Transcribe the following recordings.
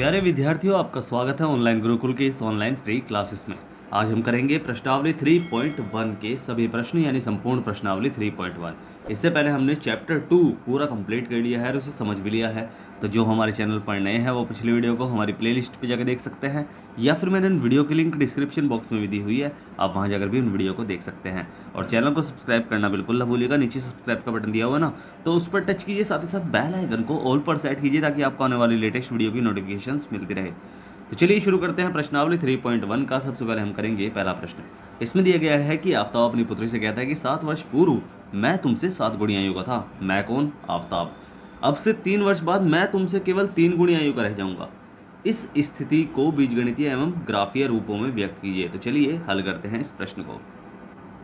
प्यारे विद्यार्थियों, आपका स्वागत है ऑनलाइन गुरुकुल के इस ऑनलाइन फ्री क्लासेस में। आज हम करेंगे प्रश्नावली 3.1 के सभी प्रश्न यानी संपूर्ण प्रश्नावली 3.1। इससे पहले हमने चैप्टर 2 पूरा कंप्लीट कर लिया है और उसे समझ भी लिया है। तो जो हमारे चैनल पर नए हैं वो पिछली वीडियो को हमारी प्लेलिस्ट पे जाकर देख सकते हैं, या फिर मैंने उन वीडियो की लिंक डिस्क्रिप्शन बॉक्स में भी दी हुई है, आप वहाँ जाकर भी उन वीडियो को देख सकते हैं। और चैनल को सब्सक्राइब करना बिल्कुल ना भूलिएगा, नीचे सब्सक्राइब का बटन दिया हुआ ना, तो उस पर टच कीजिए, साथ ही साथ बेल आइकन को ऑल पर सेट कीजिए ताकि आपको आने वाली लेटेस्ट वीडियो की नोटिफिकेशंस मिलती रहे। तो चलिए शुरू करते हैं प्रश्नावली 3.1 का। सबसे पहले हम करेंगे पहला प्रश्न। इसमें दिया गया है कि आफ्ताब अपनी पुत्री से कहता है कि 7 वर्ष पूर्व मैं तुमसे 7 गुणी आयु का था। मैं कौन? आफ्ताब। अब से 3 वर्ष बाद मैं तुमसे केवल 3 गुणी आयु का रह जाऊंगा। इस स्थिति को बीजगणितीय एवं ग्राफीय रूपों में व्यक्त कीजिए। तो चलिए हल करते हैं इस प्रश्न को।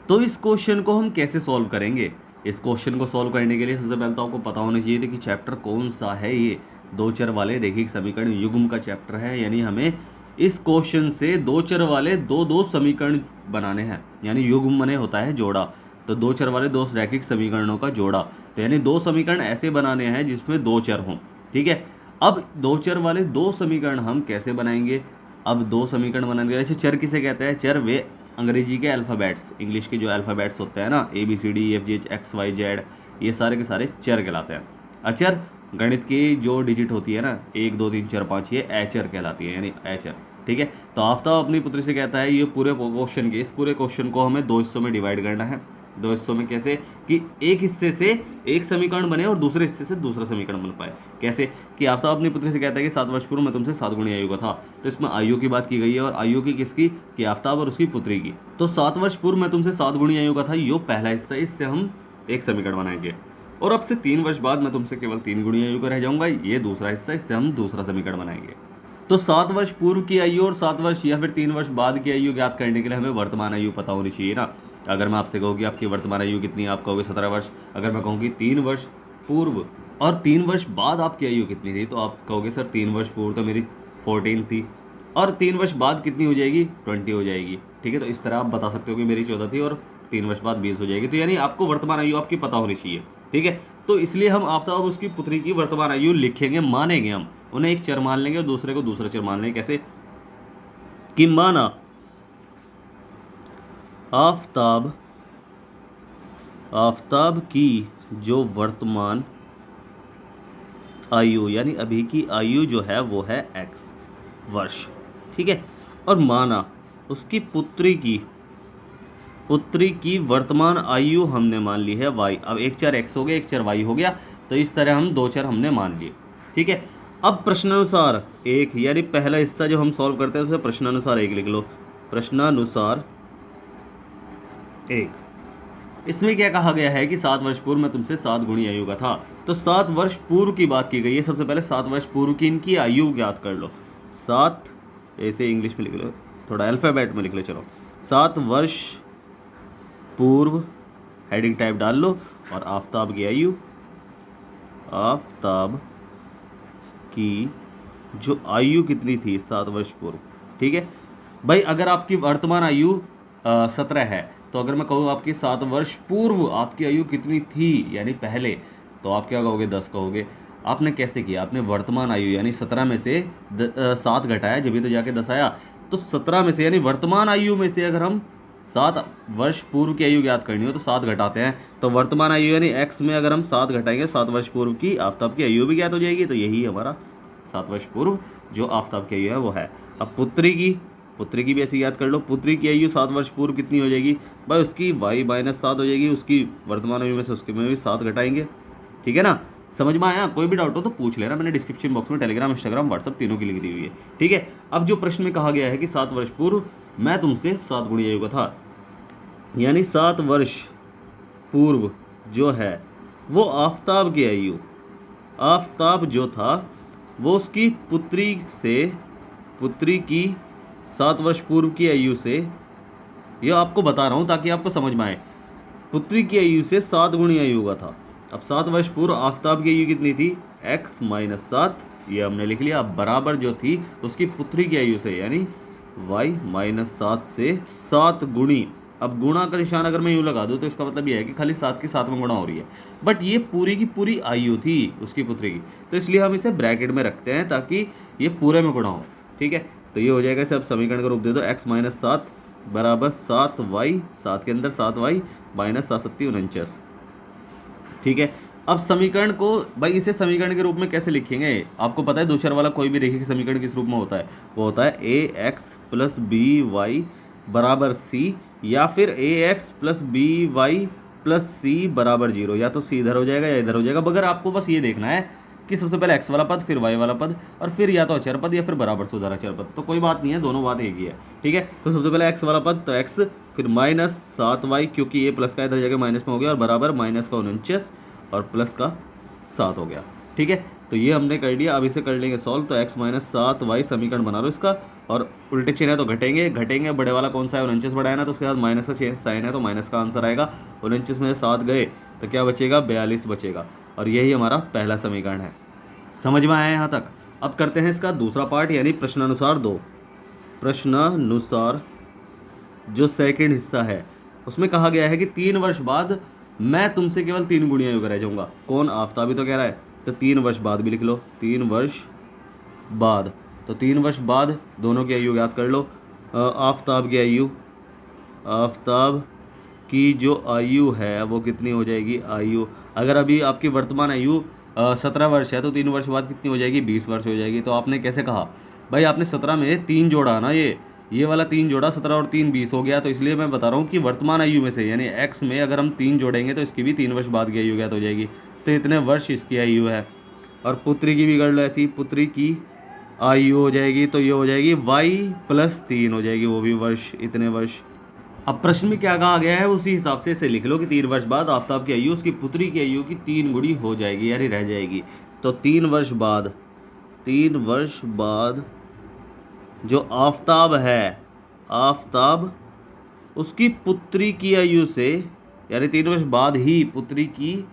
तो इस क्वेश्चन को हम कैसे सॉल्व करेंगे? इस क्वेश्चन को सॉल्व करने के लिए सबसे पहले तो आपको पता होना चाहिए था कि चैप्टर कौन सा है। ये दो चर वाले रैखिक समीकरण युग्म का चैप्टर है, यानी हमें इस क्वेश्चन से दो चर वाले दो समीकरण बनाने हैं, यानी युग्म मने होता है जोड़ा। तो दो चर वाले दो रैखिक समीकरणों का जोड़ा, तो यानी दो समीकरण ऐसे बनाने हैं जिसमें दो चर हों। ठीक है, अब दो चर वाले दो समीकरण हम कैसे बनाएंगे? अब दो समीकरण बनाने के चर किसे कहते हैं? चर वे अंग्रेजी के अल्फ़ाबेट्स, इंग्लिश के जो अल्फ़ाबेट्स होते हैं ना, ABCD, EFG XYZ, ये सारे के सारे चर कहलाते हैं। अचर गणित की जो डिजिट होती है ना, 1 2 3 4 5, ये अचर कहलाती है, यानी अचर। ठीक है, तो आफ्ताब अपनी पुत्री से कहता है ये पूरे क्वेश्चन के, इस पूरे क्वेश्चन को हमें दो हिस्सों में डिवाइड करना है। दो हिस्सों में कैसे? कि एक हिस्से से एक समीकरण बने और दूसरे हिस्से से दूसरा समीकरण बन पाए। कैसे? कि आफ्ताब अपनी पुत्री से कहता है कि 7 वर्ष पूर्व मैं तुमसे 7 गुणी आयु का था। तो इसमें आयु की बात की गई है, और आयु की किसकी? कि आफ्ताब और उसकी पुत्री की। तो 7 वर्ष पूर्व मैं तुमसे 7 गुणी आयु का था, यो पहला हिस्सा, इससे हम एक समीकरण बनाएंगे। और अब से 3 वर्ष बाद मैं तुमसे केवल 3 गुणी आयु का रह जाऊंगा, ये दूसरा हिस्सा, इससे हम दूसरा समीकरण बनाएंगे। तो 7 वर्ष पूर्व की आयु और 7 वर्ष या फिर 3 वर्ष बाद की आयु ज्ञात करने के लिए हमें वर्तमान आयु पता होनी चाहिए ना। अगर मैं आपसे कहूँ कि आपकी वर्तमान आयु कितनी है, आप कहोगे 17 वर्ष। अगर मैं कहूँ कि 3 वर्ष पूर्व और 3 वर्ष बाद आपकी आयु कितनी थी, तो आप कहोगे सर 3 वर्ष पूर्व तो मेरी 14 थी, और 3 वर्ष बाद कितनी हो जाएगी? 20 हो जाएगी। ठीक है, तो इस तरह आप बता सकते हो कि मेरी 14 थी और 3 वर्ष बाद 20 हो जाएगी। तो यानी आपको वर्तमान आयु आपकी पता होनी चाहिए। ठीक है, तो इसलिए हम आफ्ताब उसकी पुत्री की वर्तमान आयु लिखेंगे, मानेंगे, हम उन्हें एक चर मान लेंगे और दूसरे को दूसरा चर मान लेंगे। कैसे? कि माना आफ्ताब की जो वर्तमान आयु यानी अभी की आयु जो है वो है x वर्ष। ठीक है, और माना उसकी पुत्री की वर्तमान आयु हमने मान ली है y। अब एक चर x हो गया, एक चर y हो गया, तो इस तरह हम दो चर हमने मान लिए। ठीक है, अब प्रश्नानुसार एक, यानी पहला हिस्सा जो हम सॉल्व करते हैं उसे प्रश्नानुसार एक लिख लो। प्रश्नानुसार एक, इसमें क्या कहा गया है कि 7 वर्ष पूर्व मैं तुमसे 7 गुणी आयु का था। तो 7 वर्ष पूर्व की बात की गई है। सबसे पहले 7 वर्ष पूर्व की इनकी आयु ज्ञात कर लो। 7 ऐसे इंग्लिश में लिख लो, थोड़ा अल्फ़ाबेट में लिख लो। चलो, 7 वर्ष पूर्व हेडिंग टाइप डाल लो, और आफ्ताब की आयु, आफ्ताब की जो आयु कितनी थी 7 वर्ष पूर्व। ठीक है भाई, अगर आपकी वर्तमान आयु 17 है, तो अगर मैं कहूँ आपकी 7 वर्ष पूर्व आपकी आयु कितनी थी यानी पहले, तो आप क्या कहोगे? 10 कहोगे। आपने कैसे किया? आपने वर्तमान आयु यानी 17 में से 7 घटाया, जब भी तो जाके 10 आया। तो 17 में से यानी वर्तमान आयु में से अगर हम 7 वर्ष पूर्व की आयु ज्ञात करनी हो तो 7 घटाते हैं, तो वर्तमान आयु यानी x में अगर हम 7 घटाएंगे 7 वर्ष पूर्व की, आफ्ताब की आयु भी ज्ञात हो जाएगी। तो यही हमारा 7 वर्ष पूर्व जो आफ्ताब की आयु है वो है। अब पुत्री की भी ऐसे याद कर लो। पुत्री की आयु 7 वर्ष पूर्व कितनी हो जाएगी भाई? उसकी y-7 हो जाएगी, उसकी वर्तमान आयु में से उसके में भी 7 घटाएंगे। ठीक है ना, समझ में आया? कोई भी डाउट हो तो पूछ लेना, मैंने डिस्क्रिप्शन बॉक्स में टेलीग्राम, इंस्टाग्राम, व्हाट्सअप तीनों की लिख दी हुई है। ठीक है, अब जो प्रश्न में कहा गया है कि 7 वर्ष पूर्व मैं तुमसे 7 गुणी आयु का था, यानी 7 वर्ष पूर्व जो है वो आफ्ताब की आयु, आफ्ताब जो था वो उसकी पुत्री की 7 वर्ष पूर्व की आयु से, यह आपको बता रहा हूँ ताकि आपको समझ में आए, पुत्री की आयु से 7 गुणी आयु का था। अब 7 वर्ष पूर्व आफ्ताब की आयु कितनी थी? x-7, ये हमने लिख लिया। अब बराबर जो थी उसकी पुत्री की आयु से, यानी y-7 से 7 गुणी अब गुणा का निशान अगर मैं यूँ लगा दूँ तो इसका मतलब ये है कि खाली 7 की 7 में गुणा हो रही है, बट ये पूरी की पूरी आयु थी उसकी पुत्री की, तो इसलिए हम इसे ब्रैकेट में रखते हैं ताकि ये पूरे में गुणा हो। ठीक है, तो ये हो जाएगा। इसे अब समीकरण का रूप दे दो, x माइनस 7 बराबर 7y, 7 के अंदर 7y माइनस 7 सत्ती 49। ठीक है, अब समीकरण को भाई इसे समीकरण के रूप में कैसे लिखेंगे, आपको पता है दूसरा वाला कोई भी रैखिक समीकरण किस रूप में होता है, वो होता है ax प्लस बी वाई बराबर सी, या फिर ax plus B Y plus C बराबर 0। या तो सी इधर हो जाएगा या इधर हो जाएगा, मगर आपको बस ये देखना है कि सबसे पहले x वाला पद, फिर y वाला पद, और फिर या तो अचर पद या फिर बराबर से उधर अचर पद, तो कोई बात नहीं है, दोनों बात एक ही है। ठीक है, तो सबसे पहले x वाला पद तो x, फिर माइनस 7y क्योंकि ये प्लस का इधर जगह माइनस में हो गया, और बराबर माइनस का 49 और प्लस का 7 हो गया। ठीक है, तो ये हमने कर लिया। अब इसे कर लेंगे सॉल्व, तो x माइनस 7y समीकरण बना लो इसका, और उल्टे चिन्ह है तो घटेंगे, बड़े वाला कौन सा है 49 बड़ा है ना, तो उसके बाद माइनस का साइन है तो माइनस का आंसर आएगा। 49 में से 7 गए तो क्या बचेगा, 42 बचेगा, और यही हमारा पहला समीकरण है। समझ में आया यहाँ तक। अब करते हैं इसका दूसरा पार्ट, यानी प्रश्नानुसार 2। प्रश्नानुसार जो सेकंड हिस्सा है उसमें कहा गया है कि 3 वर्ष बाद मैं तुमसे केवल 3 गुणिया योग रह जाऊंगा। कौन, आफताब ही तो कह रहा है, तो 3 वर्ष बाद भी लिख लो, 3 वर्ष बाद, तो 3 वर्ष बाद दोनों की आयु ज्ञात कर लो। आफताब की आयु, आफताब की जो आयु है वो कितनी हो जाएगी, आयु अगर अभी आपकी वर्तमान आयु 17 वर्ष है तो 3 वर्ष बाद कितनी हो जाएगी, 20 वर्ष हो जाएगी। तो आपने कैसे कहा भाई, आपने 17 में 3 जोड़ा ना, ये वाला 3 जोड़ा, 17 और 3 20 हो गया, तो इसलिए मैं बता रहा हूँ कि वर्तमान आयु में से यानी x में अगर हम 3 जोड़ेंगे तो इसकी भी 3 वर्ष बाद की आयु ज्ञात हो जाएगी, तो इतने वर्ष इसकी आयु है। और पुत्री की भी कर लो ऐसी, पुत्री की आयु हो जाएगी तो ये हो जाएगी y प्लस 3 हो जाएगी, वो भी वर्ष, इतने वर्ष। अब प्रश्न में क्या कहा गया है उसी हिसाब से इसे लिख लो कि 3 वर्ष बाद आफताब की आयु उसकी पुत्री की आयु की 3 गुणी हो जाएगी, यानी रह जाएगी। तो 3 वर्ष बाद, 3 वर्ष बाद जो आफताब है, आफताब उसकी पुत्री की आयु से, यानी 3 वर्ष बाद ही पुत्री की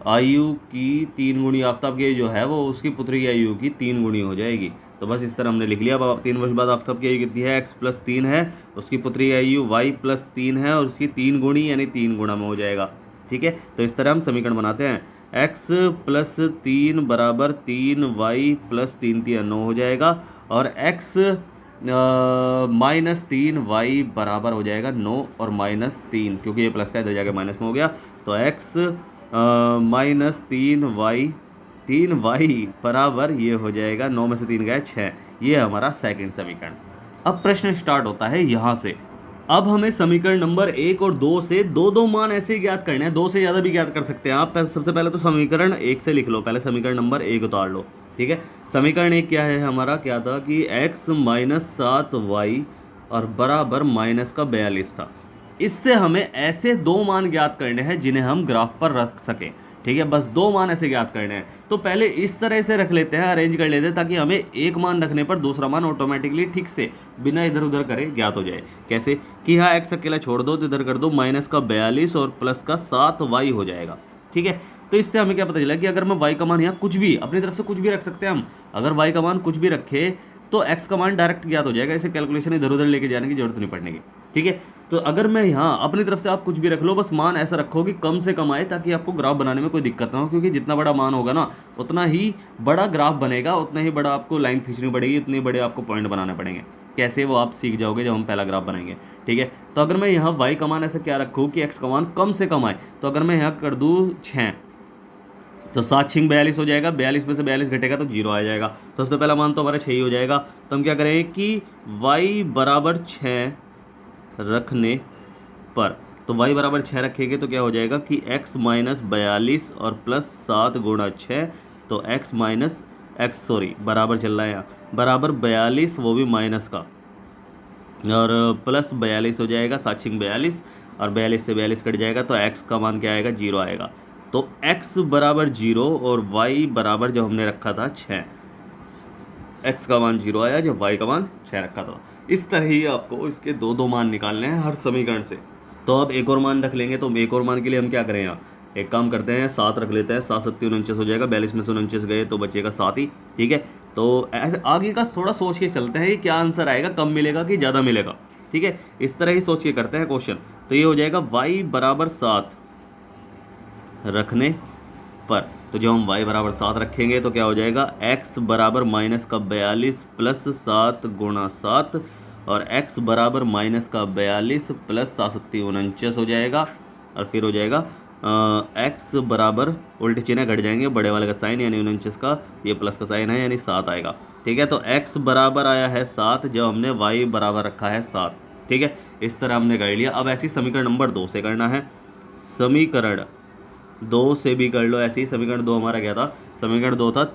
आयु की 3 गुणी, आफताब की जो है वो उसकी पुत्री की आयु की 3 गुणी हो जाएगी। तो बस इस तरह हमने लिख लिया। अब 3 वर्ष बाद आफताब की आयु कितनी है, x प्लस 3 है, उसकी पुत्री की आयु y प्लस 3 है, और उसकी 3 गुणी यानी 3 गुणा में हो जाएगा। ठीक है, तो इस तरह हम समीकरण बनाते हैं, x प्लस 3 बराबर 3y प्लस 3 3 9 हो जाएगा, और x माइनस 3y बराबर हो जाएगा 9 और माइनस 3, क्योंकि ये प्लस का इधर जाके माइनस में हो गया, तो x माइनस 3y बराबर ये हो जाएगा 9 में से 3 गया 6। ये हमारा सेकंड समीकरण। अब प्रश्न स्टार्ट होता है यहाँ से। अब हमें समीकरण नंबर 1 और 2 से दो मान ऐसे ज्ञात करने हैं, 2 से ज़्यादा भी ज्ञात कर सकते हैं आप। सबसे पहले तो समीकरण 1 से लिख लो, पहले समीकरण नंबर 1 उतार लो। ठीक है, समीकरण 1 क्या है हमारा, क्या था कि x माइनस 7y और बराबर माइनस का 42 था। इससे हमें ऐसे 2 मान ज्ञात करने हैं जिन्हें हम ग्राफ पर रख सकें। ठीक है, बस 2 मान ऐसे ज्ञात करने हैं। तो पहले इस तरह से रख लेते हैं, अरेंज कर लेते हैं, ताकि हमें एक मान रखने पर दूसरा मान ऑटोमेटिकली ठीक से बिना इधर उधर करे ज्ञात हो जाए। कैसे कि यहाँ x अकेला छोड़ दो तो इधर कर दो, माइनस का 42 और प्लस का 7y हो जाएगा। ठीक है, तो इससे हमें क्या पता चला कि अगर मैं y का मान यहाँ कुछ भी अपनी तरफ से कुछ भी रख सकते हैं हम। अगर y का मान कुछ भी रखे तो x का मान डायरेक्ट ज्ञात हो जाएगा, इसे कैलकुलेशन इधर उधर लेके जाने की जरूरत नहीं पड़ने की। ठीक है, तो अगर मैं यहाँ अपनी तरफ से आप कुछ भी रख लो, बस मान ऐसा रखो कि कम से कम आए, ताकि आपको ग्राफ बनाने में कोई दिक्कत ना हो, क्योंकि जितना बड़ा मान होगा ना उतना ही बड़ा ग्राफ बनेगा, उतना ही बड़ा आपको लाइन खींचनी पड़ेगी, उतने बड़े आपको पॉइंट बनाने पड़ेंगे। कैसे, वो आप सीख जाओगे जब हम पहला ग्राफ बनाएंगे। ठीक है, तो अगर मैं यहाँ y का मान ऐसा क्या रखूँ कि x का मान कम से कम आए, तो अगर मैं यहाँ कर दूँ 6, तो 7 6 42 हो जाएगा, 42 में से 42 घटेगा तो 0 आ जाएगा। सबसे पहला मान तो हमारा 6 ही हो जाएगा। तो हम क्या करेंगे कि y बराबर 6 रखने पर, तो y बराबर 6 रखेंगे तो क्या हो जाएगा कि x माइनस 42 और प्लस 7 गुणा 6, तो x माइनस x बराबर चल रहा है यहाँ, बराबर 42 वो भी माइनस का, और प्लस 42 हो जाएगा, 7 6 42, और 42 से 42 कट जाएगा, तो x का मान क्या आएगा, 0 आएगा। तो x बराबर 0 और y बराबर जो हमने रखा था 6, x का मान 0 आया जब y का मान 6 रखा था। इस तरह ही आपको इसके दो मान निकालने हैं हर समीकरण से। तो अब एक और मान रख लेंगे, तो एक और मान के लिए हम क्या करें, यहाँ एक काम करते हैं, 7 रख लेते हैं, 7 7 49 हो जाएगा, 42 में से 49 गए तो बचेगा 7 ही। ठीक है, तो ऐसे आगे का थोड़ा सोच के चलते हैं कि क्या आंसर आएगा, कम मिलेगा कि ज़्यादा मिलेगा। ठीक है, इस तरह ही सोच के करते हैं क्वेश्चन। तो ये हो जाएगा y बराबर 7 रखने पर, तो जब हम y बराबर 7 रखेंगे तो क्या हो जाएगा, x बराबर माइनस का 42 प्लस 7 गुणा 7, और x बराबर माइनस का 42 प्लस 7 49 हो जाएगा, और फिर हो जाएगा x बराबर उल्टे चिन्ह घट जाएंगे, बड़े वाले का साइन यानी 49 का ये प्लस का साइन है यानी 7 आएगा। ठीक है, तो x बराबर आया है 7 जब हमने y बराबर रखा है 7। ठीक है, इस तरह हमने कर लिया। अब ऐसी समीकरण नंबर 2 से करना है। समीकरण 2 से भी कर लो ऐसे ही। समीकरण 2 हमारा क्या था, समीकरण 2 था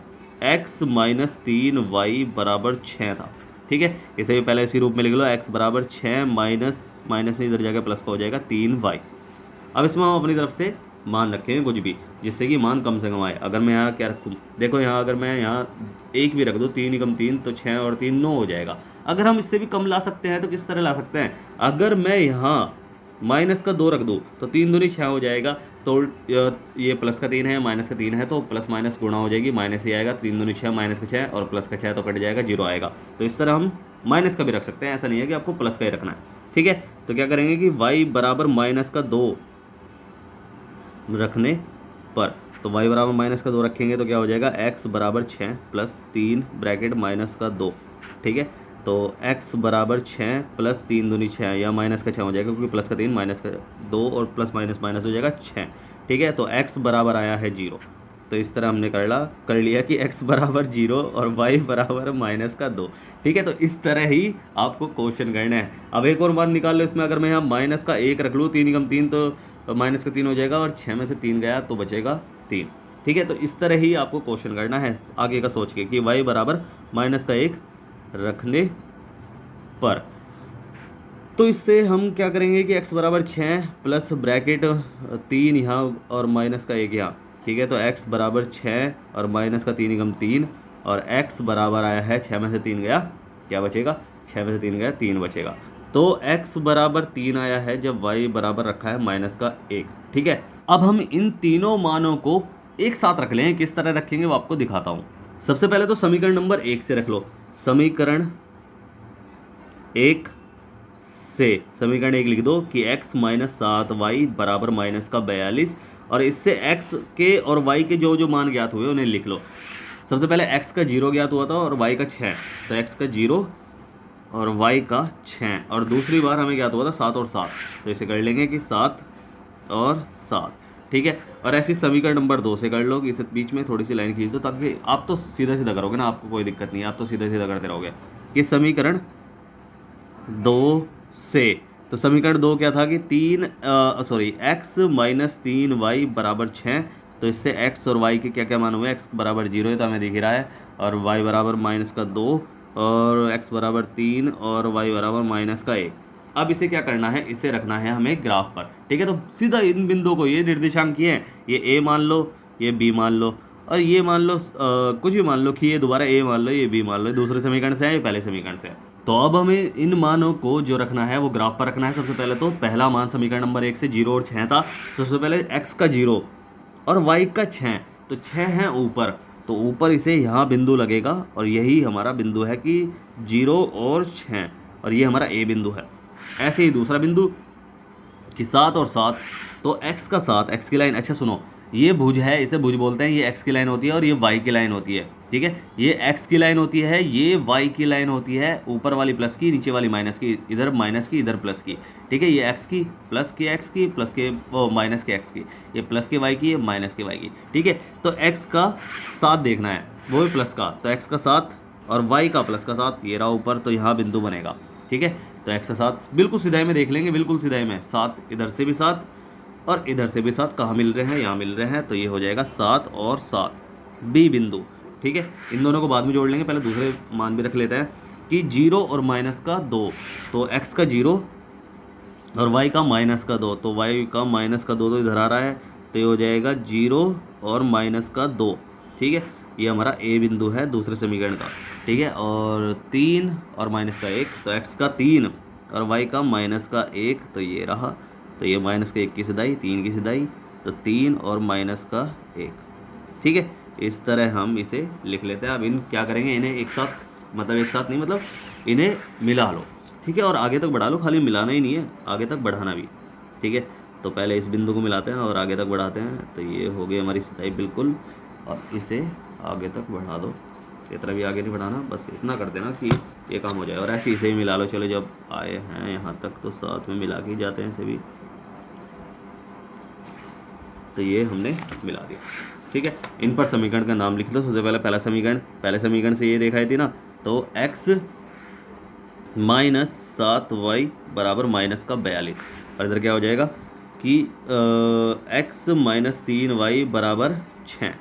x माइनस 3y बराबर 6 था। ठीक है, इसे भी पहले इसी रूप में लिख लो, x बराबर 6 माइनस माइनस इधर जाकर प्लस का हो जाएगा 3y। अब इसमें हम अपनी तरफ से मान रखेंगे कुछ भी जिससे कि मान कम से कम आए। अगर मैं यहाँ क्या रखूँ, देखो यहाँ अगर मैं यहाँ 1 भी रख दूँ, 3 कम 3 तो 6 और 3 9 हो जाएगा। अगर हम इससे भी कम ला सकते हैं तो किस तरह ला सकते हैं, अगर मैं यहाँ माइनस का 2 रख दूँ तो 3 दूनी 6 हो जाएगा। तो ये प्लस का 3 है, माइनस का 3 है, तो प्लस माइनस गुणा हो जाएगी, माइनस ही आएगा। 3 दूनी 6, माइनस का 6 और प्लस का 6 तो कट जाएगा, 0 आएगा। तो इस तरह हम माइनस का भी रख सकते हैं, ऐसा नहीं है कि आपको प्लस का ही रखना है। ठीक है, तो क्या करेंगे कि y बराबर माइनस का 2 रखने पर, तो y बराबर माइनस का 2 रखेंगे तो क्या हो जाएगा, x बराबर 6 प्लस 3 ब्रैकेट माइनस का 2। ठीक है, तो x बराबर 6 प्लस 3 दूनी 6 या माइनस का 6 हो जाएगा, क्योंकि प्लस का 3 माइनस का 2 और प्लस माइनस माइनस हो जाएगा 6। ठीक है, तो x बराबर आया है 0। तो इस तरह हमने कर लिया कि x बराबर 0 और y बराबर माइनस का 2। ठीक है, तो इस तरह ही आपको क्वेश्चन करना है। अब एक और मान निकाल लो इसमें, अगर मैं यहाँ माइनस का 1 रख लूँ, 3 कम 3 तो माइनस का 3 हो जाएगा, और 6 में से 3 गया तो बचेगा 3। ठीक है, तो इस तरह ही आपको क्वेश्चन करना है आगे का सोच के कि y बराबर माइनस का 1 रखने पर। तो इससे हम क्या करेंगे कि x बराबर 6 प्लस ब्रैकेट 3 यहाँ और माइनस का 1 यहाँ। ठीक है, तो x बराबर 6 और माइनस का 3 कम 3, और x बराबर आया है 6 में से 3 गया, क्या बचेगा, 6 में से 3 गया 3 बचेगा। तो x बराबर 3 आया है जब y बराबर रखा है माइनस का 1। ठीक है, अब हम इन तीनों मानों को एक साथ रख लें। किस तरह रखेंगे वो आपको दिखाता हूँ। सबसे पहले तो समीकरण नंबर 1 से रख लो। समीकरण 1 से समीकरण 1 लिख दो कि x माइनस 7y बराबर माइनस का 42, और इससे x के और y के जो जो मान ज्ञात हुए उन्हें लिख लो। सबसे पहले x का 0 ज्ञात हुआ था और y का 6, तो x का 0 और y का 6, और दूसरी बार हमें ज्ञात हुआ था 7 और 7, तो इसे कर लेंगे कि 7 और 7। ठीक है, और ऐसी समीकरण नंबर 2 से कर लो कि इसे बीच में थोड़ी सी लाइन खींच दो, ताकि आप तो सीधा सीधा करोगे ना, आपको कोई दिक्कत नहीं है, आप तो सीधा सीधा करते रहोगे। कि समीकरण 2 से, तो समीकरण 2 क्या था कि x माइनस 3y बराबर 6, तो इससे x और y के क्या क्या मान हुए, x बराबर 0 है तो हमें दिख ही रहा है, और y बराबर माइनस का 2, और x बराबर 3 और y बराबर माइनस का 1। अब इसे क्या करना है, इसे रखना है हमें ग्राफ पर। ठीक है, तो सीधा इन बिंदुओं को, ये निर्देशांक ये हैं, ये a मान लो, ये b मान लो, और ये मान लो कुछ भी मान लो कि ये दोबारा a मान लो, ये b मान लो, दूसरे समीकरण से है, ये पहले समीकरण से है। तो अब हमें इन मानों को जो रखना है वो ग्राफ पर रखना है। सबसे पहले तो पहला मान समीकरण नंबर 1 से 0 और 6 था। सबसे पहले x का 0 और y का 6, तो 6 हैं ऊपर, तो ऊपर इसे यहाँ बिंदु लगेगा, और यही हमारा बिंदु है कि 0 और 6, और ये हमारा a बिंदु है। ऐसे ही दूसरा बिंदु कि 7 और 7, तो x का 7, x की लाइन, अच्छा सुनो, ये भुज है, इसे भुज बोलते हैं, ये x की लाइन होती है और ये y की लाइन होती है। ठीक है, ये x की लाइन होती है, ये y की लाइन होती है, ऊपर वाली प्लस की, नीचे वाली माइनस की, इधर माइनस की, इधर प्लस की। ठीक है, ये x की, प्लस के x की, प्लस के माइनस के x की, ये प्लस के y की, ये माइनस के y की। ठीक है, तो x का 7 देखना है, वो भी प्लस का, तो x का 7 और y का प्लस का 7, ये रहा ऊपर, तो यहाँ बिंदु बनेगा। ठीक है, तो x का 7 बिल्कुल सिधाई में देख लेंगे, बिल्कुल सिधाई में 7, इधर से भी 7 और इधर से भी 7, कहाँ मिल रहे हैं, यहाँ मिल रहे हैं, तो ये हो जाएगा 7 और 7 बी बिंदु। ठीक है, इन दोनों को बाद में जोड़ लेंगे, पहले दूसरे मान भी रख लेते हैं कि 0 और माइनस का 2, तो x का 0 और y का माइनस का 2, तो y का माइनस का 2 तो इधर आ रहा है, तो ये हो जाएगा 0 और माइनस का 2। ठीक है, ये हमारा a बिंदु है दूसरे समीकरण का। ठीक है, और 3 और माइनस का 1, तो x का 3 और y का माइनस का 1, तो ये रहा, तो ये माइनस का 1 की सिधाई, 3 की सिधाई, तो 3 और माइनस का 1। ठीक है, इस तरह हम इसे लिख लेते हैं। अब इन क्या करेंगे, इन्हें एक साथ, मतलब एक साथ नहीं, मतलब इन्हें मिला लो। ठीक है, और आगे तक बढ़ा लो, खाली मिलाना ही नहीं है, आगे तक बढ़ाना भी। ठीक है, तो पहले इस बिंदु को मिलाते हैं और आगे तक बढ़ाते हैं, तो ये हो गई हमारी सिताई बिल्कुल, और इसे आगे तक बढ़ा दो। इतना भी आगे नहीं बढ़ाना, बस इतना कर देना कि ये काम हो जाए, और ऐसे इसे ही मिला लो। चलो जब आए हैं यहाँ तक तो साथ में मिला के ही जाते हैं इसे भी। तो ये हमने मिला दिया। ठीक है, इन पर समीकरण का नाम लिख दो। सबसे पहले पहले समीकरण से ये देखा थी ना, तो x -7y बराबर -42, और इधर क्या हो जाएगा कि x -3y बराबर 6।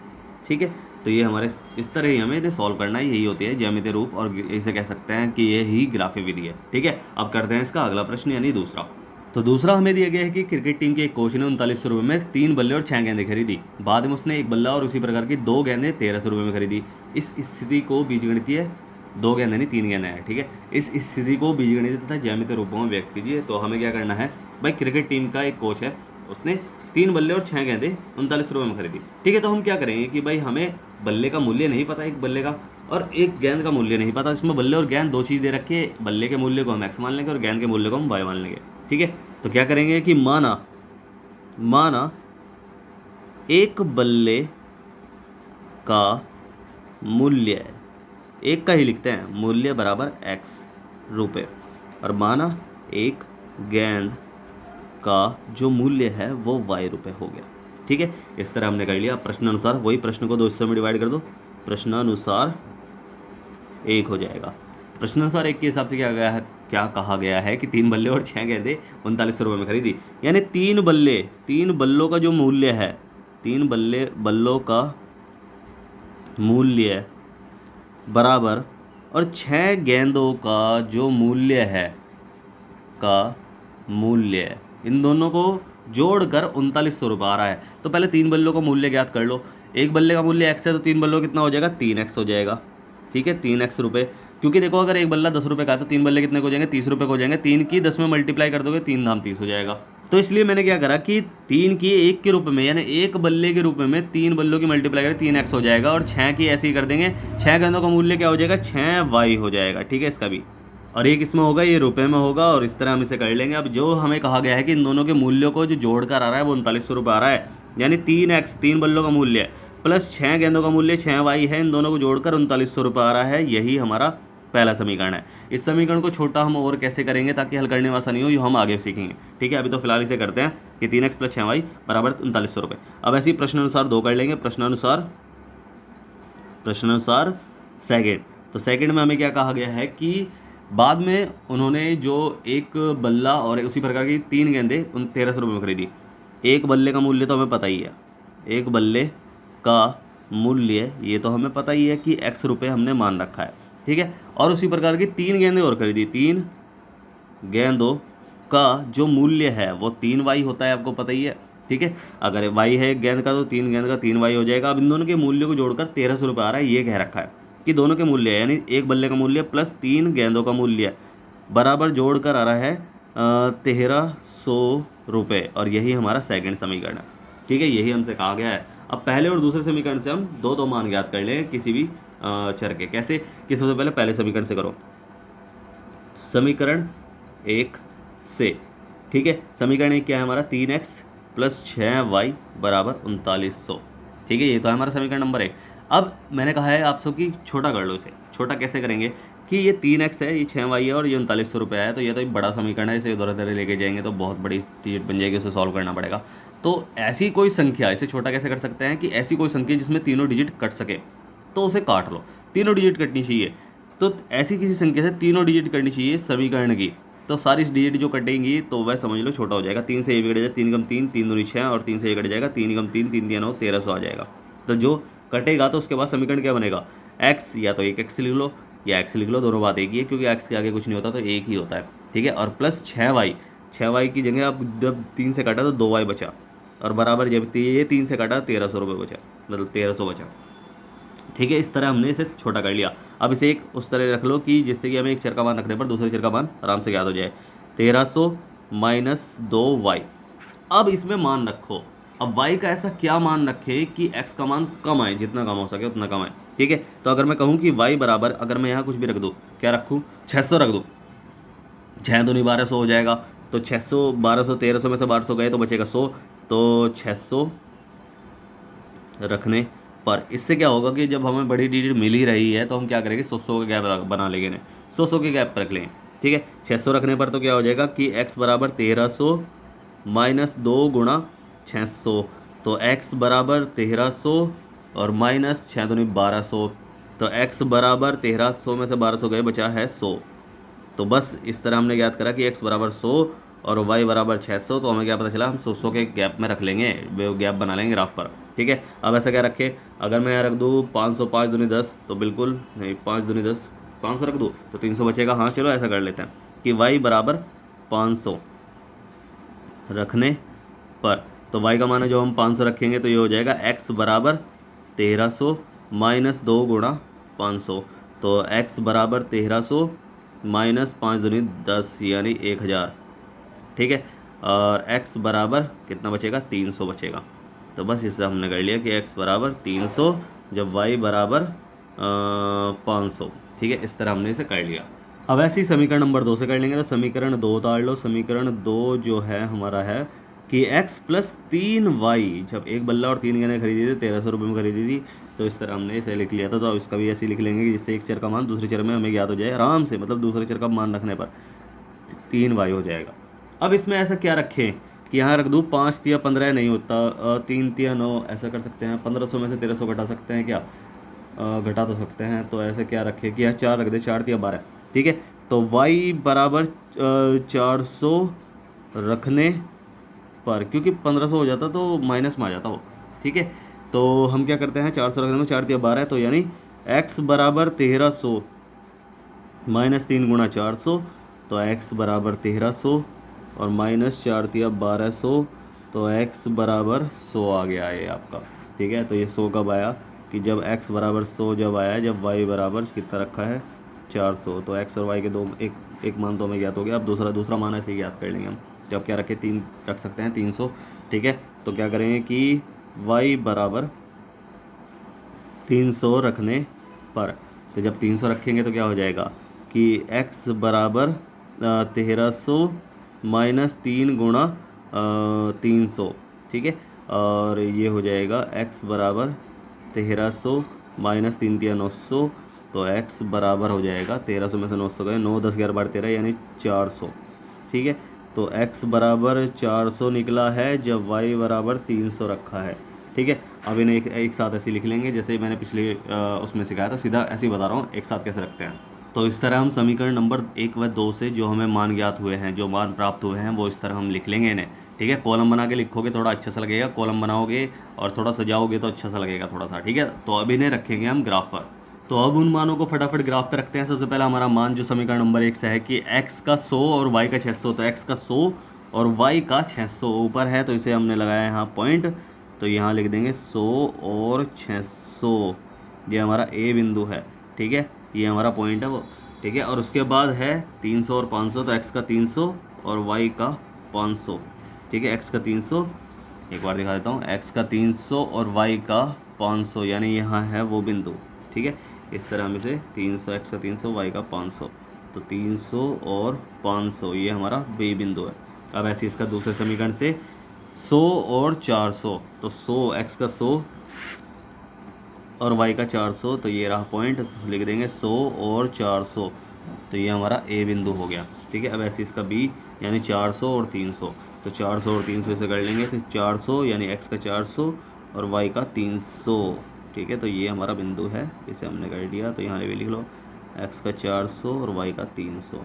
ठीक है, तो ये हमारे इस तरह ही हमें इसे सॉल्व करना है, यही होती है ज्यामितीय रूप, और इसे कह सकते हैं कि ये ही ग्राफी विधि है। ठीक है, अब करते हैं इसका अगला प्रश्न यानी दूसरा। तो दूसरा हमें दिया गया है कि क्रिकेट टीम के एक कोच ने 3900 रुपये में 3 बल्ले और 6 गेंदें खरीदी। बाद में उसने एक बल्ला और उसी प्रकार की 2 गेंदें 1300 रुपये में खरीदी। इस स्थिति को बीजगणितीय 2 गेंदें नहीं 3 गेंदें हैं। ठीक है, इस स्थिति को बीजगणितीय तथा ज्यामितीय रूपों में व्यक्त कीजिए। तो हमें क्या करना है भाई, क्रिकेट टीम का एक कोच है, उसने 3 बल्ले और 6 गेंदें 39 रुपये में खरीदी। ठीक है, तो हम क्या करेंगे कि भाई हमें बल्ले का मूल्य नहीं पता एक बल्ले का, और एक गेंद का मूल्य नहीं पता। इसमें बल्ले और गेंद दो चीज़ दे रखी है, बल्ले के मूल्य को हम x मान लेंगे और गेंद के मूल्य को हम y मान लेंगे। ठीक है, तो क्या करेंगे कि माना एक बल्ले का मूल्य, एक का ही लिखते हैं, मूल्य बराबर x रुपये, और माना एक गेंद का जो मूल्य है वो y रुपये हो गया। ठीक है, इस तरह हमने कर लिया। प्रश्नानुसार वही प्रश्न को 2 हिस्सों में डिवाइड कर दो, प्रश्नानुसार 1 हो जाएगा। प्रश्नानुसार 1 के हिसाब से क्या कहा गया है कि 3 बल्ले और 6 गेंदें 3900 रुपये में खरीदी, यानी 3 बल्लों का जो मूल्य है, 3 बल्लों का मूल्य बराबर और 6 गेंदों का जो मूल्य है इन दोनों को जोड़कर 3900 रुपये आ रहा है। तो पहले 3 बल्लों का मूल्य ज्ञात कर लो। एक बल्ले का मूल्य x है, तो 3 बल्लों कितना हो जाएगा, 3x हो जाएगा। ठीक है, 3x रुपये, क्योंकि देखो अगर एक बल्ला 10 रुपये का है तो 3 बल्ले कितने को हो जाएंगे, 30 रुपये को हो जाएंगे। 3 की 10 में मल्टीप्लाई कर दोगे, 3 धाम 30 हो जाएगा। तो इसलिए मैंने क्या करा कि 3 की 1 के रूप में, यानी एक बल्ले के रूप में 3 बल्लों की मल्टीप्लाई करें, 3x हो जाएगा, और 6 की ऐसे ही कर देंगे। 6 गेंदों का मूल्य क्या हो जाएगा, 6y हो जाएगा। ठीक है, इसका भी, और एक इसमें होगा, ये रुपए में होगा, और इस तरह हम इसे कर लेंगे। अब जो हमें कहा गया है कि इन दोनों के मूल्यों को जो जोड़कर आ रहा है वो 3900 रुपये आ रहा है, यानी 3x 3 बल्लों का मूल्य प्लस 6 गेंदों का मूल्य 6y है, इन दोनों को जोड़कर 3900 रुपये आ रहा है। यही हमारा पहला समीकरण है। इस समीकरण को छोटा हम और कैसे करेंगे ताकि हल करने में आसानी हो, ये हम आगे सीखेंगे। ठीक है, अभी तो फिलहाल इसे करते हैं कि 3x + 6y बराबर 3900 रुपये। अब ऐसे ही प्रश्नानुसार 2 कर लेंगे। प्रश्नानुसार सेकेंड, तो सेकेंड में हमें क्या कहा गया है कि बाद में उन्होंने जो एक बल्ला और उसी प्रकार की 3 गेंदें 1300 रुपये में खरीदी। एक बल्ले का मूल्य तो हमें पता ही है, एक बल्ले का मूल्य ये तो हमें पता ही है कि x रुपये हमने मान रखा है। ठीक है, और उसी प्रकार की 3 गेंदें और खरीदी। 3 गेंदों का जो मूल्य है वो 3y होता है, आपको पता ही है। ठीक है, अगर y है एक गेंद का तो 3 गेंद का 3y हो जाएगा। अब इन दोनों के मूल्य को जोड़कर 1300 रुपये आ रहा है, ये कह रखा है कि दोनों के मूल्य यानी एक बल्ले का मूल्य प्लस 3 गेंदों का मूल्य बराबर जोड़कर आ रहा है 1300 रुपये, और यही हमारा सेकंड समीकरण है। ठीक है, यही हमसे कहा गया है। अब पहले और दूसरे समीकरण से हम दो मान ज्ञात कर लें किसी भी चर के। कैसे कि सबसे पहले समीकरण से करो, समीकरण 1 से। ठीक है, समीकरण 1 क्या है हमारा, 3x + 6y बराबर 3900। ठीक है, ये तो है हमारा समीकरण नंबर 1। अब मैंने कहा है आप सब कि छोटा कर लो इसे। छोटा कैसे करेंगे कि ये 3x है, ये 6y है, और ये 3900 रुपये है, तो ये तो एक बड़ा समीकरण है, इसे इधर उधर लेके जाएंगे तो बहुत बड़ी चीज बन जाएगी, उसे सॉल्व करना पड़ेगा। तो ऐसी कोई संख्या, इसे छोटा कैसे कर सकते हैं कि ऐसी कोई संख्या जिसमें तीनों डिजिट कट सके तो उसे काट लो, तीनों डिजिट कटनी चाहिए। तो ऐसी किसी संख्या से तीनों डिजिट कटनी चाहिए समीकरण की, तो सारी डिजिट जो कटेंगी तो वह समझ लो छोटा हो जाएगा। 3 से ये बिगड़ जाएगा, 3 × 3 3 दूनी 6, और 3 से ये कट जाएगा, 3 × 3 3 × 9 1300 आ जाएगा। तो जो कटेगा तो उसके बाद समीकरण क्या बनेगा, x या तो 1x लिख लो या x लिख लो, दोनों बात एक ही है क्योंकि x के आगे कुछ नहीं होता तो एक ही होता है। ठीक है, और प्लस 6y की जगह अब जब 3 से काटा तो 2y बचा, और बराबर जब ये 3 से काटा 1300 रुपये बचा, मतलब 1300 बचा। ठीक है, इस तरह हमने इसे छोटा कर लिया। अब इसे एक उस तरह रख लो कि जिससे कि हमें एक चर का मान रखने पर दूसरे चर का मान आराम से याद हो जाए। 1300 - 2y। अब इसमें मान रखो, अब y का ऐसा क्या मान रखे कि x का मान कम आए, जितना कम हो सके उतना कम आए। ठीक है, तो अगर मैं कहूँ कि y बराबर, अगर मैं यहाँ कुछ भी रख दूँ, क्या रखूँ, 600 रख दूँ, छः दूनी 1200 हो जाएगा। तो 600 1200 1300 में से 1200 गए तो बचेगा 100। तो 600 रखने पर इससे क्या होगा कि जब हमें बड़ी डिजिट मिल ही रही है तो हम क्या करेंगे, 100 के गैप बना लेंगे, ना 100 के गैप पर रख लेंगे। ठीक है, 600 रखने पर तो क्या हो जाएगा कि x बराबर 1300 माइनस 2 गुणा 600। तो x बराबर 1300 और माइनस 6 दूनी 1200। तो x बराबर 1300 में से 1200 गए, बचा है 100। तो बस इस तरह हमने ज्ञात करा कि x बराबर 100 और y बराबर 600। तो हमें क्या पता चला, हम 100 के गैप में रख लेंगे, वो गैप बना लेंगे ग्राफ पर। ठीक है, अब ऐसा क्या रखे, अगर मैं रख दूँ 500, 5 दूनी 10, तो बिल्कुल नहीं, 5 दूनी 10, 500 रख दूँ तो 300 बचेगा। हाँ चलो ऐसा कर लेते हैं कि y बराबर 500 रखने पर, तो y का मान है जो हम 500 रखेंगे तो ये हो जाएगा x बराबर 1300 माइनस 2 गुणा 500। तो x बराबर 1300 माइनस 5 दूनी 10 यानी 1000। ठीक है, और x बराबर कितना बचेगा, 300 बचेगा। तो बस इससे हमने कर लिया कि x बराबर 300 जब y बराबर 500। ठीक है, इस तरह हमने इसे कर लिया। अब ऐसे ही समीकरण नंबर 2 से कर लेंगे। तो समीकरण 2 उतार लो। समीकरण 2 जो है हमारा है कि x प्लस 3y, जब एक बल्ला और 3 गेंदें खरीदी थी, 1300 रुपये में खरीदी थी, तो इस तरह हमने इसे लिख लिया था। तो इसका भी ऐसे ही लिख लेंगे कि जिससे एक चर का मान दूसरे चर में हमें याद हो जाए आराम से, मतलब दूसरे चर का मान रखने पर 3y हो जाएगा। अब इसमें ऐसा क्या रखें कि यहाँ रख दूँ 5 तिया 15 नहीं होता, 3 तिया 9, ऐसा कर सकते हैं। 1500 में से 1300 घटा सकते हैं क्या, घटा तो सकते हैं। तो ऐसे क्या रखें कि यहाँ 4 रख दे, 4 तिया 12। ठीक है, तो y बराबर 400 रखने पर, क्योंकि 1500 हो जाता तो माइनस में आ जाता वो। ठीक है, तो हम क्या करते हैं, 400 रखने में 4 तिया 12, तो यानी x बराबर 1300 माइनस 3 गुणा 400। तो x बराबर 1300 और माइनस 4 तिया 1200। तो x बराबर 100 आ गया है आपका। ठीक है, तो ये 100 कब आया कि जब x बराबर 100 जब आया, जब y बराबर कितना रखा है 400। तो x और y के दो एक मान तो हमें ज्ञात हो गया। अब दूसरा मान ऐसे ही ज्ञात कर लेंगे हम। जब क्या रखें, 3 रख सकते हैं, 300। ठीक है, तो क्या करेंगे कि y बराबर 300 रखने पर, तो जब 300 रखेंगे तो क्या हो जाएगा कि x बराबर 1300 माइनस 3 गुणा 300। ठीक है, और ये हो जाएगा x बराबर 1300 माइनस 3 तिया 900। तो x बराबर हो जाएगा 1300 में से 900 गए, 9 10 11 12 13 यानी 400। ठीक है, तो x बराबर 400 निकला है जब y बराबर 300 रखा है। ठीक है, अब इन्हें एक साथ ऐसे लिख लेंगे जैसे मैंने पिछले उसमें सिखाया था, सीधा ऐसे ही बता रहा हूँ एक साथ कैसे रखते हैं। तो इस तरह हम समीकरण नंबर 1 व 2 से जो हमें मान ज्ञात हुए हैं, जो मान प्राप्त हुए हैं, वो इस तरह हम लिख लेंगे इन्हें। ठीक है, कॉलम बना के लिखोगे थोड़ा अच्छा सा लगेगा, कॉलम बनाओगे और थोड़ा सजाओगे तो अच्छा सा लगेगा थोड़ा सा। ठीक है, तो अब इन्हें रखेंगे हम ग्राफ पर। तो अब उन मानों को फटाफट ग्राफ पे रखते हैं। सबसे पहला हमारा मान जो समीकरण नंबर 1 से है कि x का 100 और y का 600। तो x का 100 और y का 600 ऊपर है, तो इसे हमने लगाया यहाँ पॉइंट। तो यहाँ लिख देंगे 100 और 600, ये हमारा ए बिंदु है। ठीक है, ये हमारा पॉइंट है वो। ठीक है, और उसके बाद है 300 और 500। तो x का 300 और y का 500। ठीक है, x का 300, एक बार दिखा देता हूँ, x का 300 और y का 500, यानी यहाँ है वो बिंदु। ठीक है, इस तरह हम इसे 300, x का 300, y का 500, तो 300 और 500 ये हमारा बी बिंदु है। अब ऐसे इसका दूसरे समीकरण से 100 और 400। तो 100 x का 100 और y का 400, तो ये रहा पॉइंट, तो लिख देंगे 100 और 400। तो ये हमारा ए बिंदु हो गया। ठीक है, अब ऐसे इसका बी यानी 400 और 300। तो 400 और 300 इसे कर लेंगे, तो 400 यानी x का 400 और y का 300। ठीक है, तो ये हमारा बिंदु है, इसे हमने कर दिया। तो यहाँ भी लिख लो x का 400 और y का 300,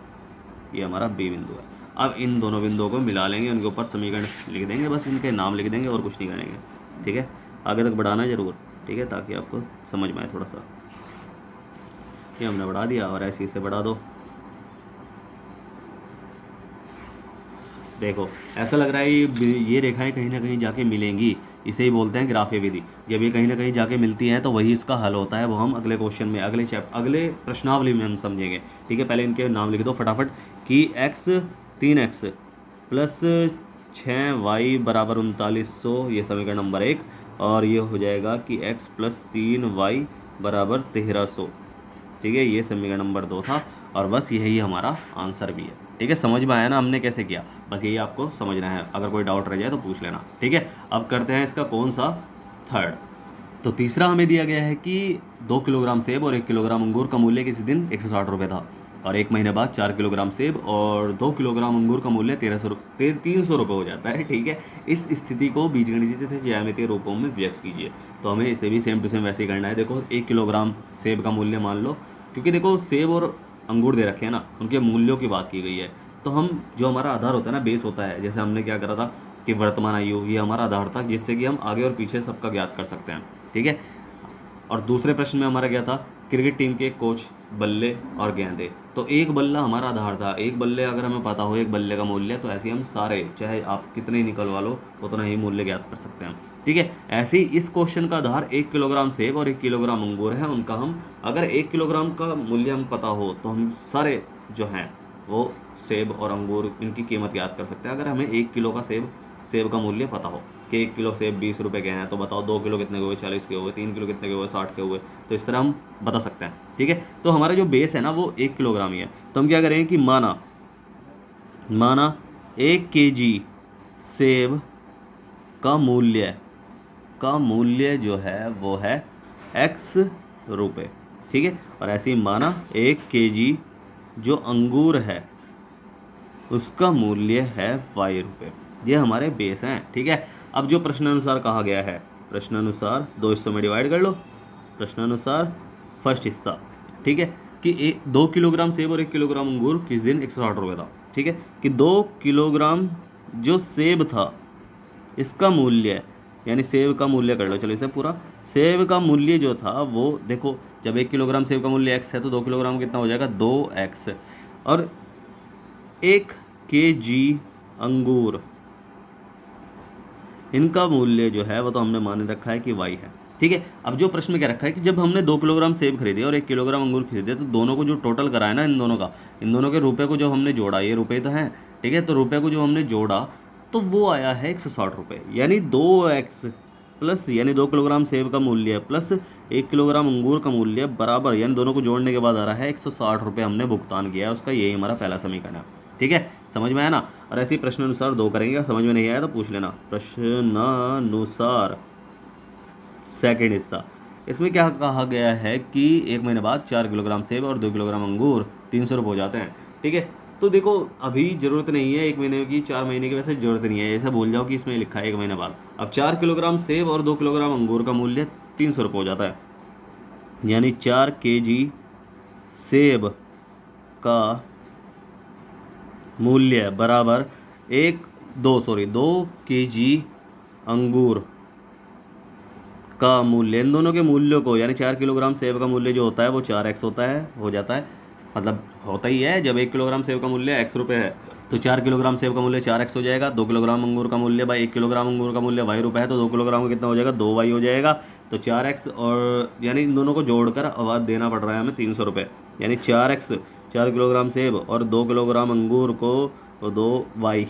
ये हमारा बी बिंदु है। अब इन दोनों बिंदुओं को मिला लेंगे, उनके ऊपर समीकरण लिख देंगे, बस इनके नाम लिख देंगे और कुछ नहीं करेंगे। ठीक है, आगे तक बढ़ाना है ज़रूर। ठीक है, ताकि आपको समझ में आए थोड़ा सा। ये हमने बढ़ा दिया और ऐसे इसे बढ़ा दो। देखो ऐसा लग रहा है ये रेखाएं कहीं ना कहीं जाके मिलेंगी, इसे ही बोलते हैं ग्राफीय विधि। जब ये कहीं ना कहीं जाके मिलती हैं तो वही इसका हल होता है। वो हम अगले क्वेश्चन में, अगले प्रश्नावली में हम समझेंगे। ठीक है, पहले इनके नाम लिख दो फटाफट कि x 3x प्लस 6y बराबर 3900, ये समीकरण नंबर 1। और ये हो जाएगा कि x प्लस 3y बराबर 1300। ठीक है, ये समीकरण नंबर 2 था और बस यही हमारा आंसर भी है। ठीक है, समझ में आया ना हमने कैसे किया, बस यही आपको समझना है, अगर कोई डाउट रह जाए तो पूछ लेना। ठीक है, अब करते हैं इसका कौन सा थर्ड। तो तीसरा हमें दिया गया है कि 2 किलोग्राम सेब और 1 किलोग्राम अंगूर का मूल्य किसी दिन 160 रुपये था और 1 महीने बाद 4 किलोग्राम सेब और 2 किलोग्राम अंगूर का मूल्य 300 रुपये हो जाता है। ठीक है, इस स्थिति को बीजगणितीय तथा ज्यामितीय रूपों में व्यक्त कीजिए। तो हमें इसे भी सेम टू सेम वैसे ही करना है। देखो 1 किलोग्राम सेब का मूल्य मान लो, क्योंकि देखो सेब और अंगूर दे रखे हैं ना, उनके मूल्यों की बात की गई है। तो हम जो हमारा आधार होता है ना, बेस होता है, जैसे हमने क्या करा था कि वर्तमान आयु, ये हमारा आधार था जिससे कि हम आगे और पीछे सबका ज्ञात कर सकते हैं। ठीक है, और दूसरे प्रश्न में हमारा क्या था, क्रिकेट टीम के कोच, बल्ले और गेंदे। तो एक बल्ला हमारा आधार था, एक बल्ले अगर हमें पता हो एक बल्ले का मूल्य, तो ऐसे हम सारे, चाहे आप कितने ही निकलवा लो, उतना ही मूल्य ज्ञात कर सकते हैं। ठीक है, ऐसे ही इस क्वेश्चन का आधार 1 किलोग्राम सेब और 1 किलोग्राम अंगूर है, उनका हम अगर 1 किलोग्राम का मूल्य हम पता हो तो हम सारे जो हैं वो सेब और अंगूर इनकी कीमत याद कर सकते हैं। अगर हमें 1 किलो का सेब का मूल्य पता हो कि 1 किलो सेब 20 रुपये के हैं, तो बताओ 2 किलो कितने के हुए, 40 के हुए, 3 किलो कितने के हुए, 60 के हुए। तो इस तरह हम बता सकते हैं। ठीक है, तो हमारा जो बेस है ना वो 1 किलोग्राम ही है। तो हम क्या करेंगे कि माना 1 केजी सेब का मूल्य जो है वो है x रुपये। ठीक है, और ऐसे ही माना 1 केजी जो अंगूर है उसका मूल्य है y रुपये। ये हमारे बेस हैं। ठीक है, अब जो प्रश्नानुसार कहा गया है, प्रश्नानुसार 2 हिस्सों में डिवाइड कर लो। प्रश्नानुसार फर्स्ट हिस्सा, ठीक है, कि 2 किलोग्राम सेब और 1 किलोग्राम अंगूर किस दिन 160 रुपये था। ठीक है, कि 2 किलोग्राम जो सेब था इसका मूल्य, यानी सेब का मूल्य कर लो, चलो इसे पूरा, सेब का मूल्य जो था वो देखो, जब 1 किलोग्राम सेब का मूल्य x है तो 2 किलोग्राम कितना हो जाएगा 2x, और 1 केजी अंगूर, इनका मूल्य जो है वो तो हमने मान रखा है कि y है। ठीक है, अब जो प्रश्न में क्या रखा है कि जब हमने 2 किलोग्राम सेब खरीदे और 1 किलोग्राम अंगूर खरीदे, तो दोनों को जो टोटल कराया ना, इन दोनों के रुपए को जो हमने जोड़ा, ये रुपए तो हैं, ठीक है, तो रुपए को जो हमने जोड़ा तो वो आया है 160 रुपये, यानी 2x प्लस, यानी 2 किलोग्राम सेब का मूल्य प्लस 1 किलोग्राम अंगूर का मूल्य बराबर, यानी दोनों को जोड़ने के बाद आ रहा है 160 रुपये हमने भुगतान किया है उसका। यही हमारा पहला समीकरण है। ठीक है, समझ में आया ना। और ऐसे ही प्रश्नानुसार 2 करेंगे, समझ में नहीं आया तो पूछ लेना। प्रश्नानुसार सेकेंड हिस्सा, इसमें क्या कहा गया है कि 1 महीने बाद 4 किलोग्राम सेब और 2 किलोग्राम अंगूर 300 रुपये हो जाते हैं। ठीक है, तो देखो अभी ज़रूरत नहीं है 1 महीने की, 4 महीने की वैसे ज़रूरत नहीं है, ऐसा भूल जाओ कि इसमें लिखा है 1 महीने बाद। अब 4 किलोग्राम सेब और 2 किलोग्राम अंगूर का मूल्य 300 रुपये हो जाता है, यानी 4 केजी सेब का मूल्य बराबर 2 केजी अंगूर का मूल्य, इन दोनों के मूल्यों को, यानी 4 किलोग्राम सेब का मूल्य जो होता है वो 4x हो जाता है, मतलब होता ही है। जब 1 किलोग्राम सेब का मूल्य x रुपये है तो 4 किलोग्राम सेब का मूल्य 4x हो जाएगा। 2 किलोग्राम अंगूर का मूल्य 1 किलोग्राम अंगूर का मूल्य y रुपये है, तो 2 किलोग्राम का कितना हो जाएगा 2y हो जाएगा। तो 4x, और यानी इन दोनों को जोड़कर अब देना पड़ रहा है हमें 300 रुपये, यानी 4x 4 किलोग्राम सेब और 2 किलोग्राम अंगूर को तो 2y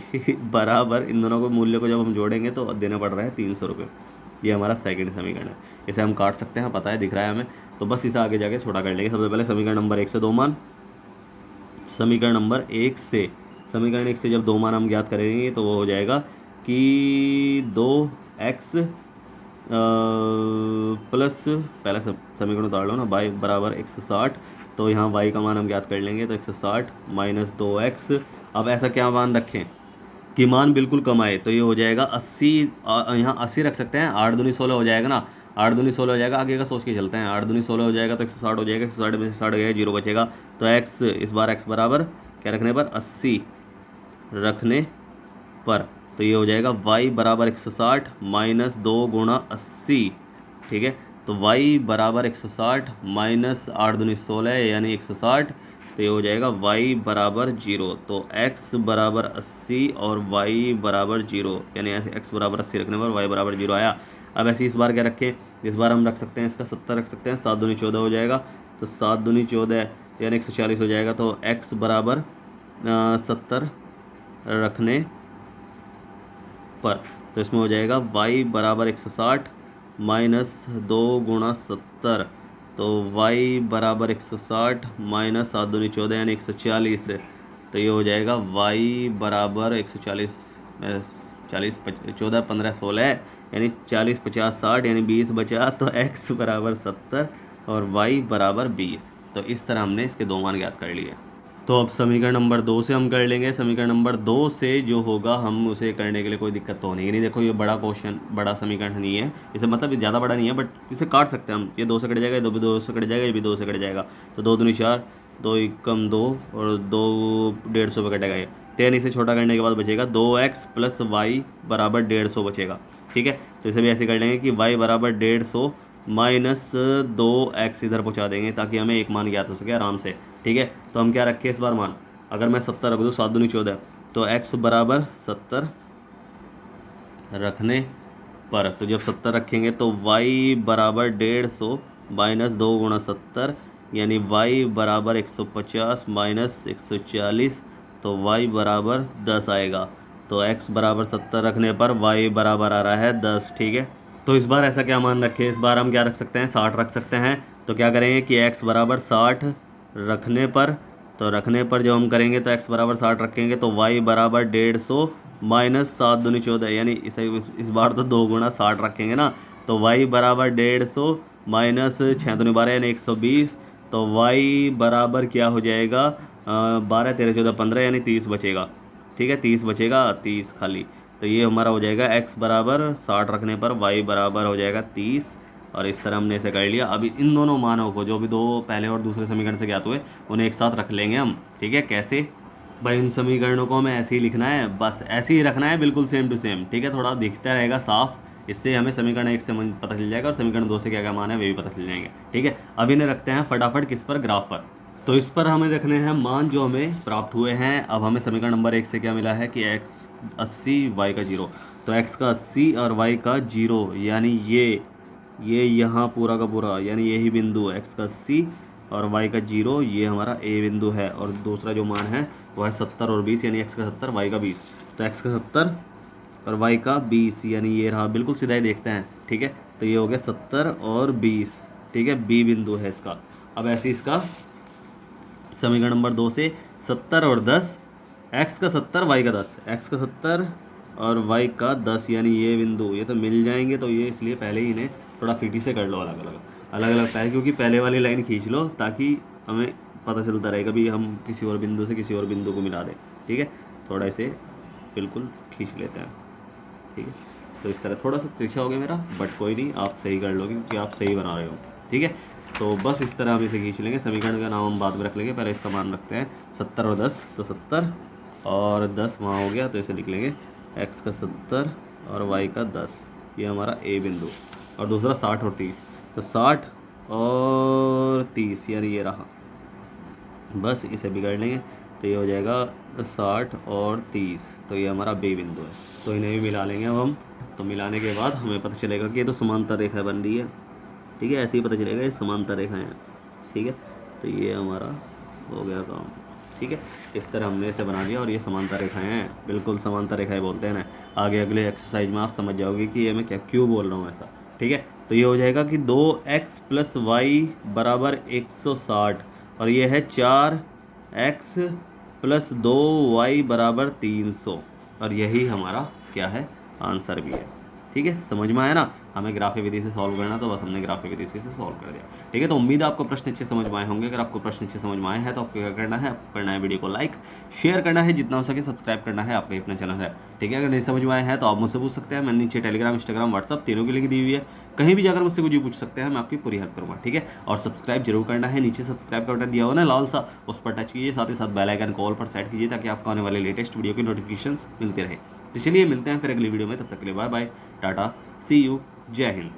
बराबर, इन दोनों को मूल्य को जब हम जोड़ेंगे तो देना पड़ रहा है 300 रुपये। ये हमारा सेकंड समीकरण है, इसे हम काट सकते हैं, पता है, दिख रहा है हमें, तो बस इसे आगे जाके छोटा कर लेंगे। सबसे पहले समीकरण नंबर 1 से 2 मान, समीकरण नंबर 1 से जब 2 मान हम ज्ञात करेंगे तो वो हो जाएगा कि 2x प्लस, पहला समीकरण उतार लो ना, y बराबर 160, तो यहाँ y का मान हम ज्ञात कर लेंगे, तो 160 माइनस 2x। अब ऐसा क्या मान रखें कि मान बिल्कुल कम आए, तो ये हो जाएगा 80, यहाँ 80 रख सकते हैं, 8 दूनी 16 हो जाएगा ना, 8 दूनी 16 हो जाएगा, आगे का सोच के चलते हैं, 8 दूनी 16 हो जाएगा तो 160 हो जाएगा, 160 में से 60 गया 0 बचेगा, तो x, इस बार x बराबर क्या रखने पर 80 रखने पर, तो ये हो जाएगा y बराबर 160 माइनस 2 गुणा 80। ठीक है, तो y बराबर 160 माइनस 8 दूनी 16 यानी 160, तो ये हो जाएगा y बराबर 0। तो x बराबर 80 और y बराबर 0, यानी x बराबर 80 रखने पर y बराबर 0 आया। अब ऐसे इस बार क्या रखें, इस बार हम रख सकते हैं इसका 70 रख सकते हैं, 7 दूनी 14 हो जाएगा, तो 7 दूनी 14 यानी 140 हो जाएगा, तो x बराबर 70 रखने पर, तो इसमें हो जाएगा y बराबर 160 माइनस 2 गुणा 70, तो y बराबर 160 माइनस 7 दूनी 14 यानी 140, तो ये हो जाएगा y बराबर 140 40 14 15 16 यानी 40 50 60 यानी 20 बचा, तो x बराबर 70 और y बराबर 20। तो इस तरह हमने इसके दो मान ज्ञात कर लिए। तो अब समीकरण नंबर 2 से हम कर लेंगे। समीकरण नंबर 2 से जो होगा हम उसे करने के लिए कोई दिक्कत तो नहीं है। नहीं देखो ये बड़ा क्वेश्चन, बड़ा समीकरण नहीं है, इसे मतलब ज़्यादा बड़ा नहीं है, बट इसे काट सकते हैं हम। ये 2 से कट जाएगा, ये 2 भी 2 से कट जाएगा, ये भी 2 से कट जाएगा, तो 2 दूनी 4, 2 एकम 2 और 2 150 पे कटेगा ये। 10 इसे छोटा करने के बाद बचेगा 2x प्लस वाई बराबर 150 बचेगा। ठीक है, तो इसे भी ऐसे कर लेंगे कि y बराबर 150 माइनस 2x इधर पहुँचा देंगे ताकि हमें एक मान ज्ञात हो सके आराम से। ठीक है, तो हम क्या रखें इस बार मान, अगर मैं 70 रख दूँ, 7 दूनी 14, तो x बराबर 70 रखने पर, तो जब 70 रखेंगे तो y बराबर 150 माइनस 2 गुणा 70 यानी y बराबर 150 माइनस 140, तो y बराबर 10 आएगा। तो x बराबर 70 रखने पर y बराबर आ रहा है 10। ठीक है, तो इस बार ऐसा क्या मान रखें, इस बार हम क्या रख सकते हैं, 60 रख सकते हैं। तो क्या करेंगे कि x बराबर 60 रखने पर, तो रखने पर जब हम करेंगे तो x बराबर 60 रखेंगे तो y बराबर 150 माइनस 7 दूनी 14 यानी इस बार तो 2 गुणा 60 रखेंगे ना, तो y बराबर 150 माइनस 6 दूनी 12 यानी 120, तो y बराबर क्या हो जाएगा 12 13 14 15 यानी 30 बचेगा। ठीक है, 30 बचेगा, 30 खाली, तो ये हमारा हो जाएगा x बराबर 60 रखने पर y बराबर हो जाएगा 30। और इस तरह हमने इसे कर लिया। अभी इन दोनों मानों को, जो भी दो पहले और दूसरे समीकरण से ज्ञात हुए, उन्हें एक साथ रख लेंगे हम। ठीक है, कैसे भाई, इन समीकरणों को हमें ऐसे ही लिखना है, बस ऐसे ही रखना है, बिल्कुल सेम टू सेम। ठीक है, थोड़ा दिखता रहेगा साफ, इससे हमें समीकरण 1 से पता चल जाएगा और समीकरण 2 से क्या क्या मान है वे भी पता चल जाएंगे। ठीक है, अब इन्हें रखते हैं फटाफट किस पर, ग्राफ पर। तो इस पर हमें रखने हैं मान जो हमें प्राप्त हुए हैं। अब हमें समीकरण नंबर 1 से क्या मिला है कि x 80 y का 0, तो x का 80 और y का 0 यानी ये यहाँ पूरा का पूरा यानी यही बिंदु x का 80 और y का 0 ये हमारा a बिंदु है। और दूसरा जो मान है वह है 70 और 20 यानी x का 70 y का 20, तो x का 70 और y का 20 यानी ये रहा, बिल्कुल सीधा ही देखते हैं। ठीक है, तो ये हो गया 70 और 20। ठीक है, b बिंदु है इसका। अब ऐसे इसका समीकरण नंबर 2 से 70 और 10, x का 70 y का 10, x का 70 और y का 10 यानी ये बिंदु, ये तो मिल जाएंगे। तो ये इसलिए पहले ही इन्हें थोड़ा फीटी से कर लो अलग अलग पहले, क्योंकि पहले वाली लाइन खींच लो ताकि हमें पता चलता रहे, कभी हम किसी और बिंदु से किसी और बिंदु को मिला दें। ठीक है, थोड़ा इसे बिल्कुल खींच लेते हैं। ठीक है, तो इस तरह थोड़ा सा तिरछा हो गया मेरा, बट कोई नहीं, आप सही कर लोगे क्योंकि आप सही बना रहे हो। ठीक है, तो बस इस तरह हम इसे खींच लेंगे। समीकरण का नाम हम बाद में रख लेंगे, पहले इसका मान रखते हैं 70 और 10, तो 70 और 10 वहाँ हो गया, तो इसे लिख लेंगे x का 70 और y का 10, ये हमारा a बिंदु। और दूसरा 60 और 30, तो 60 और 30 यानी ये रहा, बस इसे बिगाड़ लेंगे, तो ये हो जाएगा 60 और 30, तो ये हमारा b बिंदु है। तो इन्हें भी मिला लेंगे अब हम। तो मिलाने के बाद हमें पता चलेगा कि ये तो समांतर रेखा बन रही है। ठीक है, ऐसे ही पता चलेगा ये समांतर रेखाएं हैं। ठीक है, तो ये हमारा हो गया काम। ठीक है, इस तरह हमने इसे बना लिया और ये समांतर रेखाएं हैं, बिल्कुल समांतर रेखाएं बोलते हैं ना। आगे अगले एक्सरसाइज में आप समझ जाओगे कि ये मैं क्या क्यों बोल रहा हूँ ऐसा। ठीक है, तो ये हो जाएगा कि 2x प्लस वाई बराबर 160 और ये है 4x प्लस 2y बराबर 300 और यही हमारा क्या है, आंसर भी है। ठीक है, समझ में आया ना। हमें ग्राफीय विधि से सॉल्व करना, तो बस हमने ग्राफीय विधि से सॉल्व कर दिया। ठीक है, तो उम्मीद है आपको प्रश्न अच्छे समझ में आए होंगे। अगर आपको प्रश्न अच्छे समझ में आए हैं तो आपको क्या करना है, वीडियो को लाइक शेयर करना है, जितना हो सके सब्सक्राइब करना है, आपका अपना चैनल है। ठीक है, अगर नहीं समझ में आया है तो आप मुझसे पूछ सकते हैं, मैंने नीचे टेलीग्राम इंस्टाग्राम व्हाट्सअप तीनों की लिंक दी हुई है, कहीं भी जाकर मुझसे कुछ भी पूछ सकते हैं, मैं आपकी पूरी हेल्प करूँगा। ठीक है, और सब्सक्राइब जरूर करना है, नीचे सब्सक्राइब का बटन दिया हुआ ना लाल सा, उस पर टच कीजिए, साथ ही साथ बेल आइकन कॉल पर सेट कीजिए ताकि आपको आने वाले लेटेस्ट वीडियो की नोटिफिकेशंस मिलते रहे। तो चलिए मिलते हैं फिर अगली वीडियो में, तब तक के लिए bye bye, tata, see you, जय हिंद।